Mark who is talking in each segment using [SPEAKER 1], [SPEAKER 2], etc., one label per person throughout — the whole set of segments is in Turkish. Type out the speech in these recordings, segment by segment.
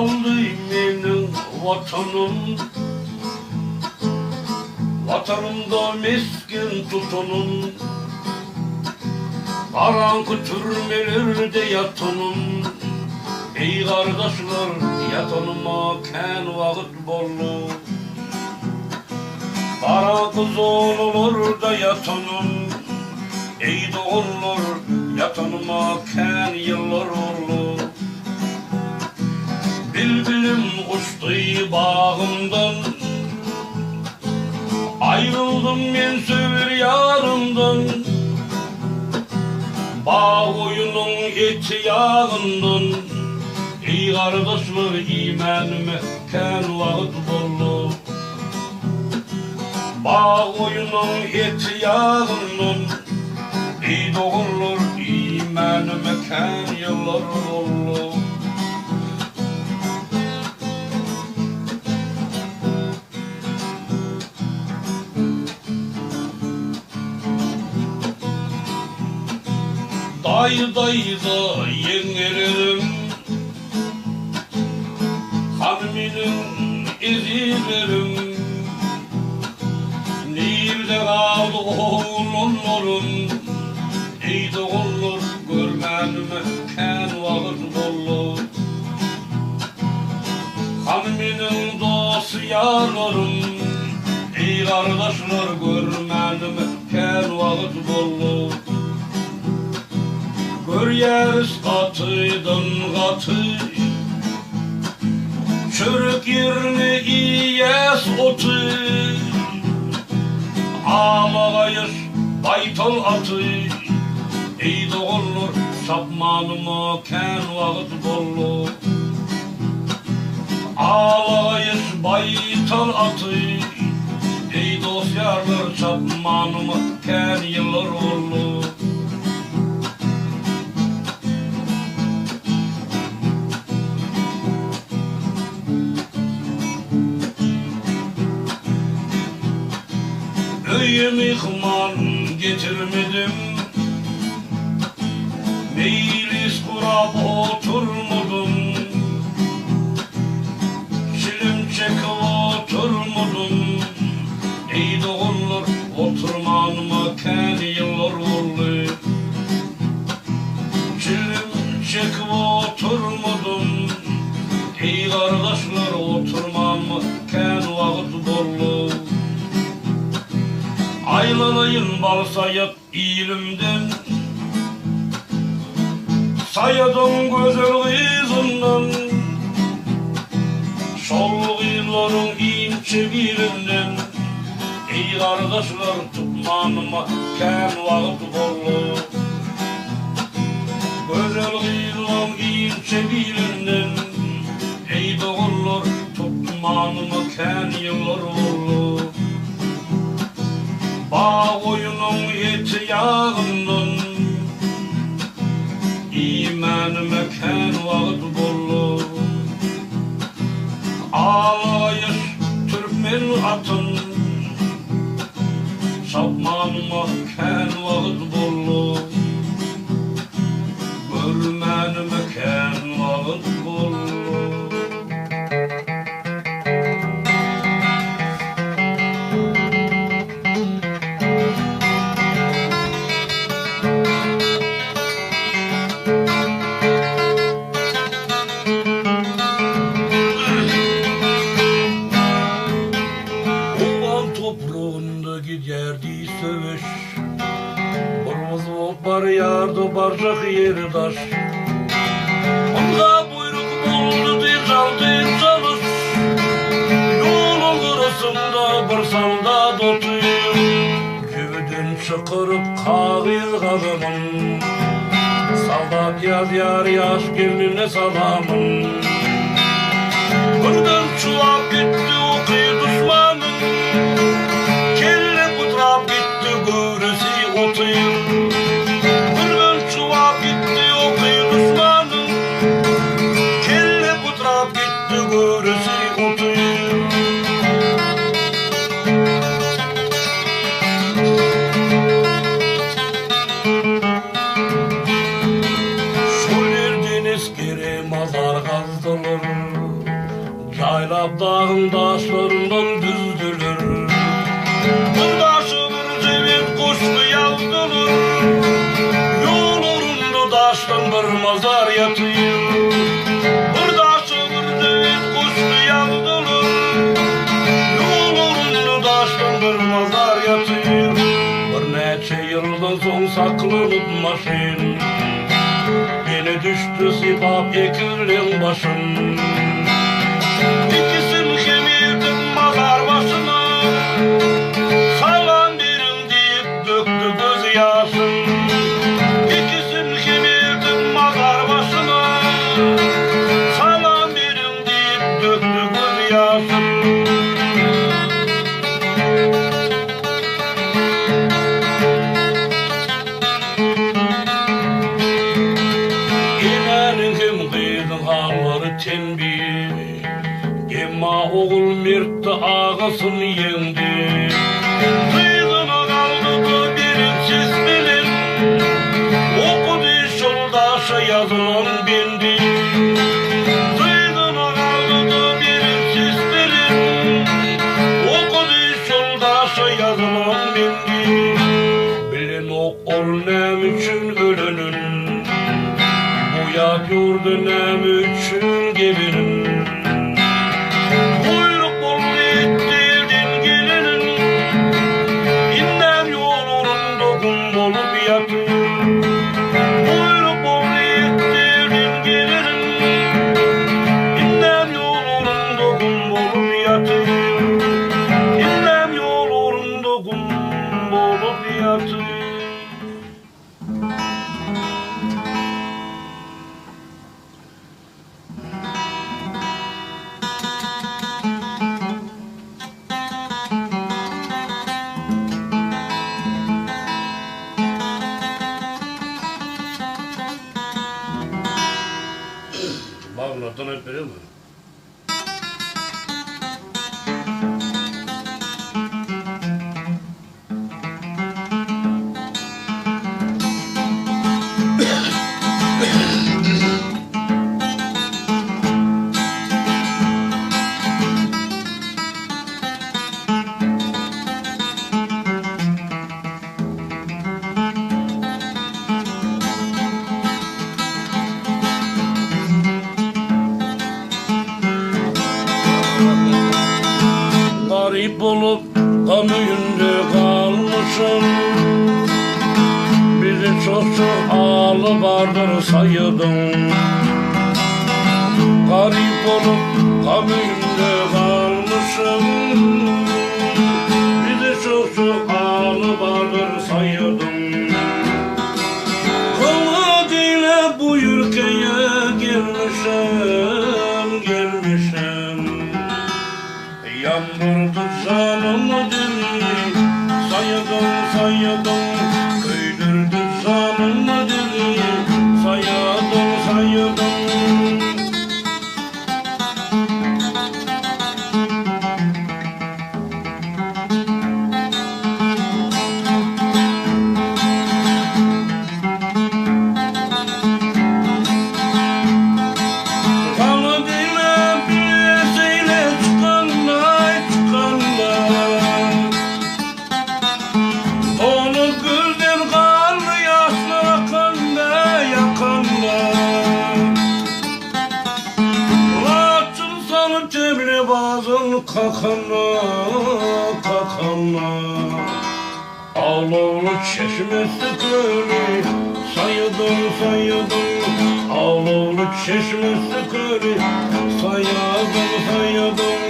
[SPEAKER 1] kaldı benim vatanım. Vatanımda meskin tutunum, karanlık türmelerde yatanım. Ey kardeşler, yatanıma ken vakit bollu. Karanlık zonalarda yatanım. Ey doğullar, yatanıma ken yıllar oldu. Bilbilim uçtu bağımdan, ayrıldım ben sever yarımdan. Bağ oyunun eti yağından. Ey kardeşler, imanıma ken vakit bollu. Bağ oyunun eti yağından. Ey doğullar, imanıma ken yıllar oldu. Dayda yengerim, hanımının izilerim. Nerede kaldı oğullarım? Ey doğullar, görmenime ken vakit bollu. Hanımının dostu yarlarım. Ey kardeşler, görmenime ken vakit bollu. Görüyeriz katıdan katı, çörek yerine iyes otu. Ağlayır baytal atı, ey doğullar, çapmanıma ken vakit bollu. Ağlayır baytal atı, ey dosyarlar, çapmanıma ken yıllar oldu. Öyüm ihman getirmedim, meclis kurab oturmadım. Çilim çekip oturmadım. Ey doğullar, oturmanıma ken yıllar oldu. Çilim çekip oturmadım. Ey kardeşler, oturmanıma ken vakit bollu. Aylanayın bal sayat ilimden, sayadın güzel kızından. Şol kızların ince birinden. Ey kardeşler, tutmanıma ken vakit bollu. Güzel kızların ince birinden. Ey doğullar, tutmanıma ken yıllar oldu. Bağ oyunun eti yağından. İmanıma ken vakit bollu. Ağlayır Türkmen atın, çapmanıma ken vakit bollu. Görmenime ken vakit bollu. Giderdi söveş, Burmuz var yardı barcak yerdaş. Onda buyruk buldu dirjaldı çalış, yolun kırısında bir salda dotuyum. Kübüdün çıkırıp kağıyır kadımın, saldat yar yaş geline salamın. Günden çuvap gitti o kıyı düşmanın, gitti göresi otuyum. Günden çuvap gitti o kıyı düşmanın, kelle putrap gitti göresi otuyum. Şöyle deniz kere mazar kazdılar, Arap dağın taşlarından düzdülür. Burdaşı bir cevit kuşlu yazdılır. Yol uğrunda taştan bir mazar yatıyor. Burdaşı bir cevit kuşlu yazdılır. Yol uğrunda taştan bir mazar yatıyor. Bir neçe yıldan soň saklanıp maşin, beni düştü sipap ekilin başım. İkisin kemirdim mazar başına, salam birin deyip döktü göz yaşım. İkisin kemirdim mazar başına, salam birin deyip döktü göz yaşım. Tenbih, emma oğul mertdi ağasın yendi. Tıydına kaldı birinsiz bilin, okudu şoldaşı yazılan bendi. Tıydına kaldı birinsiz bilin, okudu şoldaşı yazılan bendi. Bilin ol nem üçün ölünün, buyak yurdu nem üçün gelinin. Kuyruk bol ettirdin gelinin, innem yol uğrunda kum bolup yatır. Kuyruk bol ettirdin gelinin, innem yol uğrunda kum bolup yatır. İnnem yol uğrunda kum bolup yatır. Bağlardan hep veriyor mu? Garip olup kamyonda kalmışım, bizi çok ağlı vardır sayıdım. Garip olup kamyonda kalmışım, bizi çok ağlı vardır sayıdım. Kanadıyla bu ülkeye gelmişim. Yandırdı canımı deli, sayıdım, köydürdü canımı deli, sayıdım. Kakana Ağlovlu çeşmesi körü sayıdım. Ağlovlu çeşmesi körü sayıdım.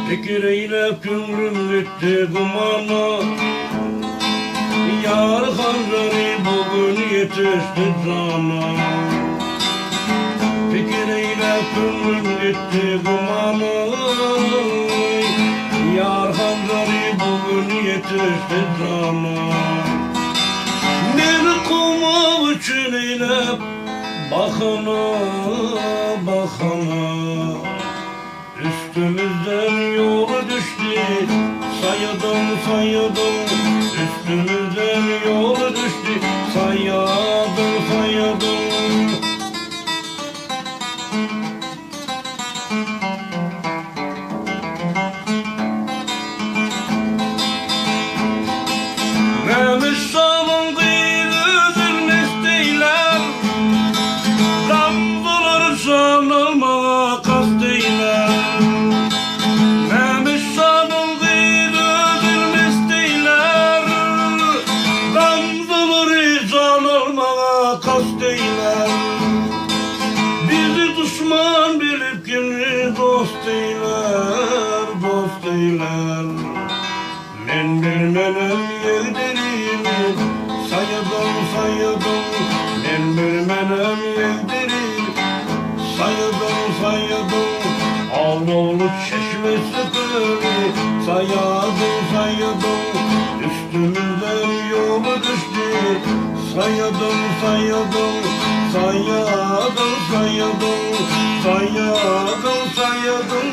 [SPEAKER 1] Fikireyle ömrüm gitti gumana, yar hazırı bugün yetişti cana. Fikireyle ömrüm gitti gumana, yar hazırı bugün yetişti cana. Bir kuma üçün eylep bakana, üstümüzden yolu düştü sayıdım. Üstümüzden yol düştü, sayadım sayadım. Memişanın kıyılıdır nesteyler, Gamzalar sanılmağa kasteyler. Memişanın kıyılıdır nesteyler, Gamzaları sanılmağa kasteyler. Bizi düşman bilip kimi dost eyler, dost eyler. Men bilmenem yeldirimi, sayadım sayadım. Men bilmenem yeldirimi, sayadım sayadım. Avlolu çeşmesi kırı, sayadım sayadım. Üstümüzden yolu düştü, sayadım sayadım. Sayadım sayadım, sayadım sayadım.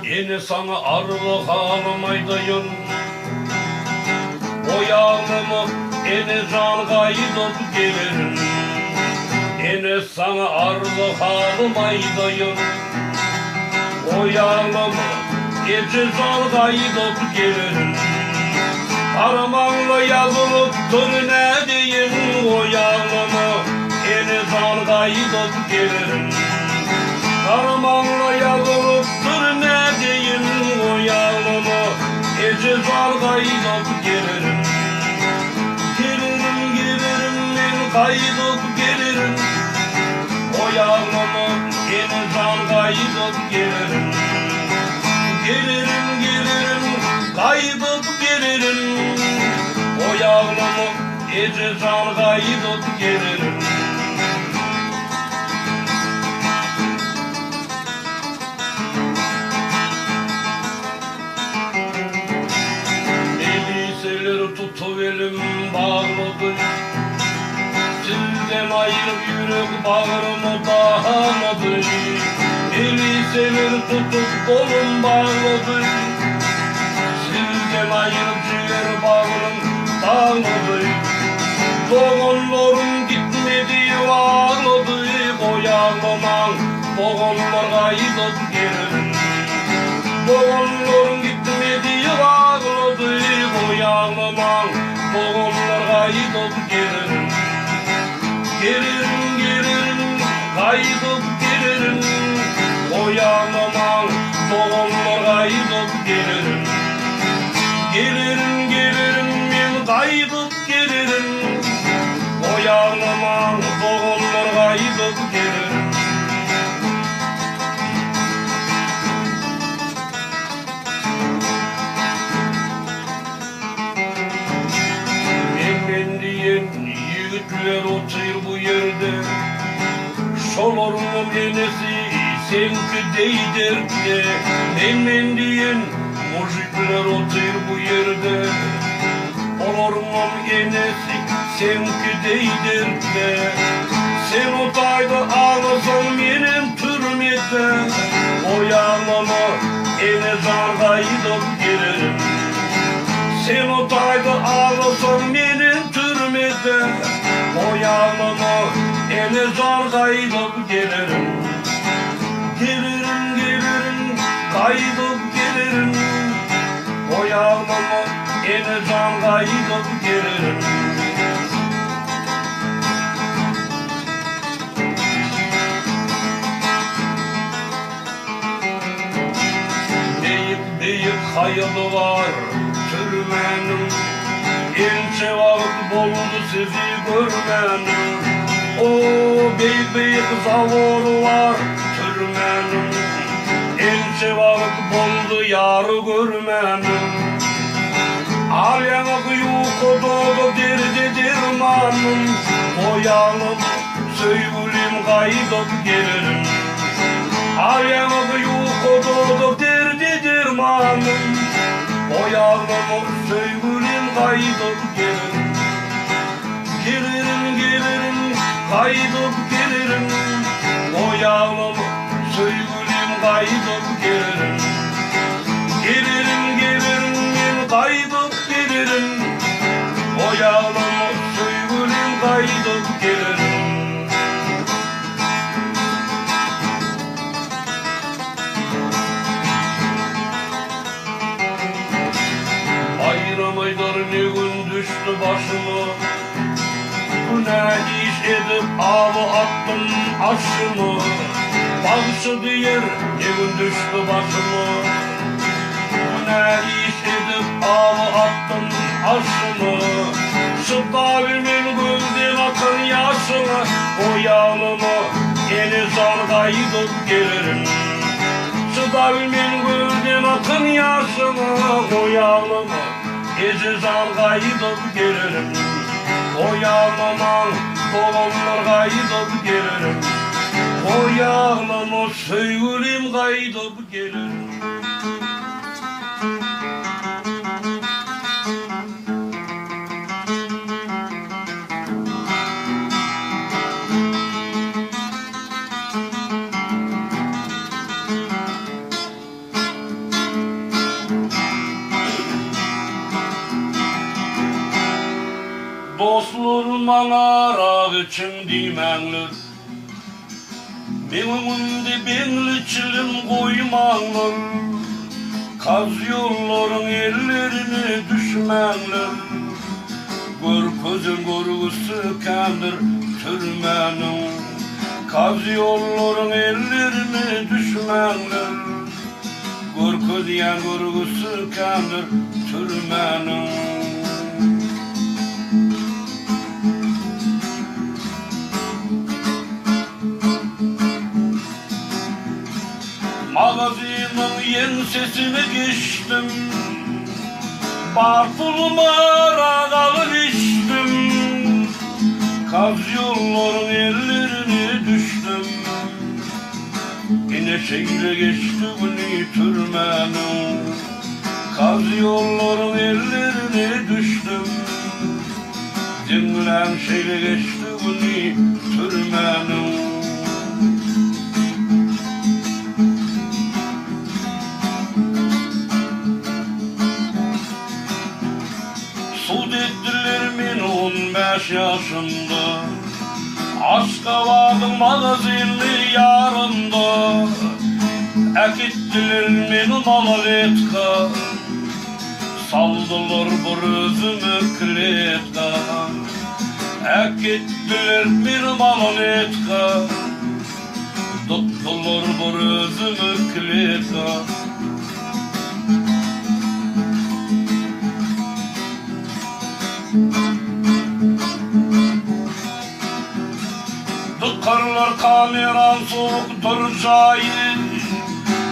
[SPEAKER 1] Yine sana arlı halim aydayın, o yağmamı ene can kaydıp gelirim. Yine sana arlı halim aydayın, o yağmamı ene can kaydıp gelirim. Parmağımla yazılıp dur ne diyeyim, o yağmamı ene can kaydıp gelirim. Parmağımla yazılıp dur ne diyeyim, o yağmamı ece zar kaydıp gelirim. Gelirim gelirim ben kaydıp gelirim, o yağmamı ene zar kaydıp gelirim. Gelirim gelirim kaydıp gelirim, o yağmamı ece zar kaydıp gelirim. Tutuvelim bağladı, sizden ayrı yürek bağrımı dağladı. Eliseler tutup kolum bağladı, sizden ayrı ciğer bağrım dağladı. Doğanlarım gitmedi varladı, koyağlaman doğanlar kaydıp gelirim. Doğanlarım gitmedi varladı, koyağlaman doğanlar kaydıp gelirim. Gelirim gelirim kaydıp gelirim, koyağlaman doğanlar kaydıp gelirim. Gelirim gelirim ben kaydıp gelirim, koyağlaman doğanlar kaydıp gelirim. Yiğitler otur bu yerde, şolorunun enesi senki deydirdi. Hemen diyen mujikler otur bu yerde, olorunun enesi senki deydirdi. Sen otayda ağlasan benim türmede, o yağmama ene zar kaydıp gelirim. Sen otayda ağlasan benim türmede, o yağmama ene zar kaydıp gelirim. Gelirim gelirim kaydıp gelirim, o yağmama ene zar kaydıp gelirim. Büyük hayali var türmenin, ençe vakit buldu sizi görmenin. O büyük zavuru var türmenin, ençe vakit buldu yarı görmenin. Al yanık yuku dolu derdi dirmanın, o yanım sevgilim kaydıp gelirim. Al yanık yuku dolu derdi dirmanın, yağlamur sevgilim kaydıp gelirim. Gelirim kaydıp gelirim. O yağlamur sevgilim kaydıp gelirim. Gelirim kaydıp gelirim. O yağlamur sevgilim kaydıp gelirim. Ayramaydır ne gün düştü başıma. Ne iş edip avı attım aşımı. Bağışı diyer ne gün düştü başıma. Ne iş edip avı attım aşımı. Şu tabimin gözden akın yaşını. O yağlımı eni zar kaydıp gelirim. Şu tabimin gözden akın yaşını. O yağlımı eni zar kaydıp gelirim. O yağlaman dolanlar kaydıp gelirim. O yağlama sevgilim kaydıp gelirim. Dostlar bana arak için demenler. Benimde benli çilim koymanlar. Kaz yolların ellerini düşmenler. Görközün görgüsü kendir türmenin. Kaz yolların ellerini düşmenler. Görközün görgüsü kendir türmenin. Magazinin yen sesini geçtim. Bartuluma ragalı içtim. Kaz yolların ellerini düştüm. Yine şeyle geçti bunu türmenin. Kaz yolların ellerini düştüm. Dinlen şeyle geçti bunu türmenin. Sud ettiler beni 15 yaşımda. Aşka vardım magazinli yarımda. Ekittiler beni malavetka. Saldılar bir özümü kletka. Ekittiler beni malavetka. Tuttular bir özümü kletka. Dıkarlar kameran soğuktur çayı.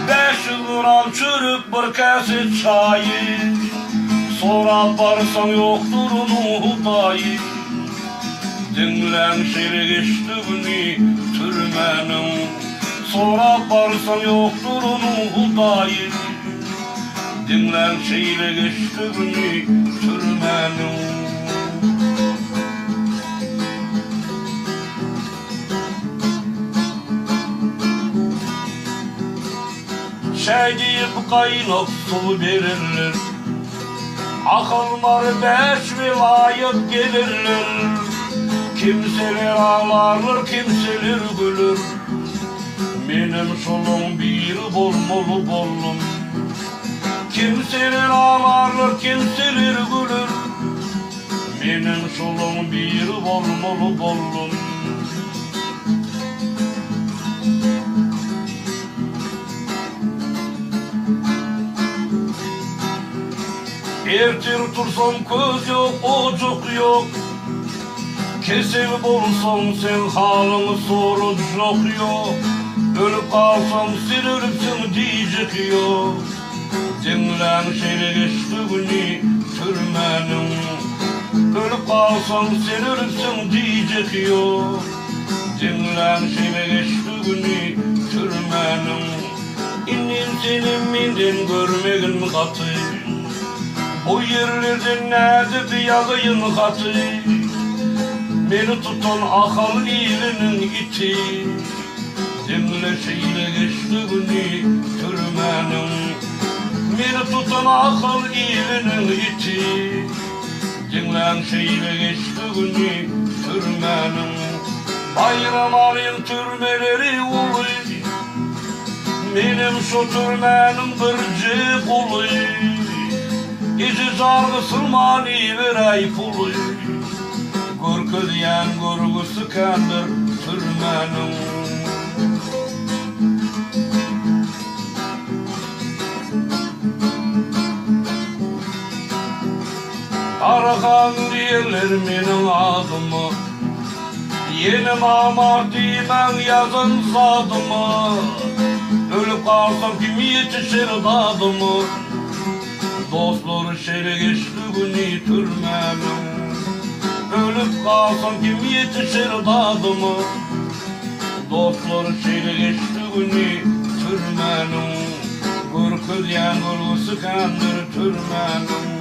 [SPEAKER 1] 5 gram çürük bir kese çayı. Sonra barsan yoktur onun hudayı. Dinlen şere geçti bunu türmenin. Sonra barsan yoktur onun hudayı. Dinlen şere geçti bunu türmenin. Şey deyip kaynat su verirler. Akıllar 5 vilayet gelirler. Kimseler ağlarlar, kimseler gülür. Benim solum bir bolmalı bollum. Kimseler ağlarlar, kimseler gülür. Benim solum bir bolmalı bollum. Ertir tursam köz yok, ocuk yok. Kesel bolsam sen halını soracak yok. Ölüp kalsam sen ölüpsün diyecek yok. Dinlen şere geçti günü türmenin. Ölüp kalsam sen ölüpsün diyecek yok. Dinlen şere geçti günü türmenin. İnnin senin minden görmegin katı. O yerlerden nerede yazayın hatı, beni tutan akal ilinin iti. Dinle şeyle geçti günü türmenin, beni tutan akal ilinin iti. Dinlen şeyle geçti günü türmenin, bayram ayın türmeleri ulu. Benim şu türmenin bir kulu, İzi zargısın mani veray pulu. Korku diyen korkusu kandır türmenin. Arkan diyorlar benim adımı, yeni mamar dimen yazın zadımı. Ölüp kalsam kim yetişir dadımı, dostları şere geçti günü türmenin. Ölüp kalsam kim yetişir dadımı, dostları şere geçti günü türmenin. Korku diyen korkusu kandır türmenin.